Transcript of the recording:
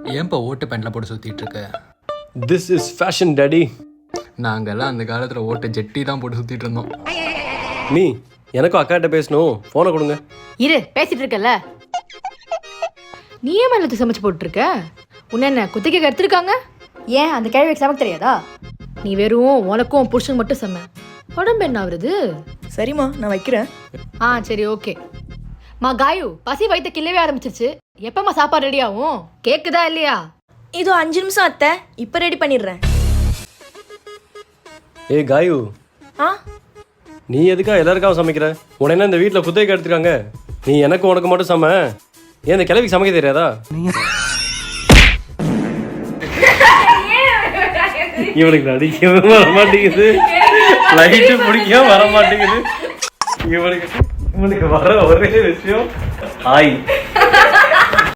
ஏன்பா ஓட்டு பேண்ட்ல போட்டு சுத்திட்டு இருக்க? This is fashion daddy. நாங்கெல்லாம் அந்த காலத்துல ஓட்டு ஜெட்டி தான் போட்டு சுத்திட்டு இருந்தோம். மீ எனக்கும் அக்காட்ட பேசணும், போனை கொடுங்க. இரு, பேசிட்டு இருக்கல. நீ ஏன் மேலத்து சமைச்சு போட்டுருக்க? உன்ன என்ன குத்திக்க எடுத்துருக்காங்க? ஏன் அந்த கேள்விக்கு சமைக்க தெரியாதா? நீ வெறும் உனக்கும் புருஷன் மட்டும் சமை. உடம்பு என்ன ஆகுறது? சரிம்மா, நான் வைக்கிறேன். சரி, ஓகே. மா காயு, பசி வயிற்ற கிள்ளவே ஆரம்பிச்சிருச்சு. எப்பமா சாப்பாடு ரெடி ஆகும்? கேக்குதா இல்லையா? இதோ 5 நிமிஷம் அத்தை, இப்போ ரெடி பண்ணிடுறேன். ஏய் காயு, நீ எதுக்கா எல்லாருக்காக சமைக்கிற? உன என்ன இந்த வீட்டில் குத்தகைக்கு எடுத்துருக்காங்க? நீ எனக்கு உனக்கு மட்டும் சமை. ஏன் இந்த கிழவிக்கு சமைக்க தெரியாதா? இவனுக்கு நடிக்கவே வர மாட்டேங்குது, லைட்டு பிடிக்க வர மாட்டேங்குது. இவனுக்கு வர ஒரே விஷயம் ஹாய்.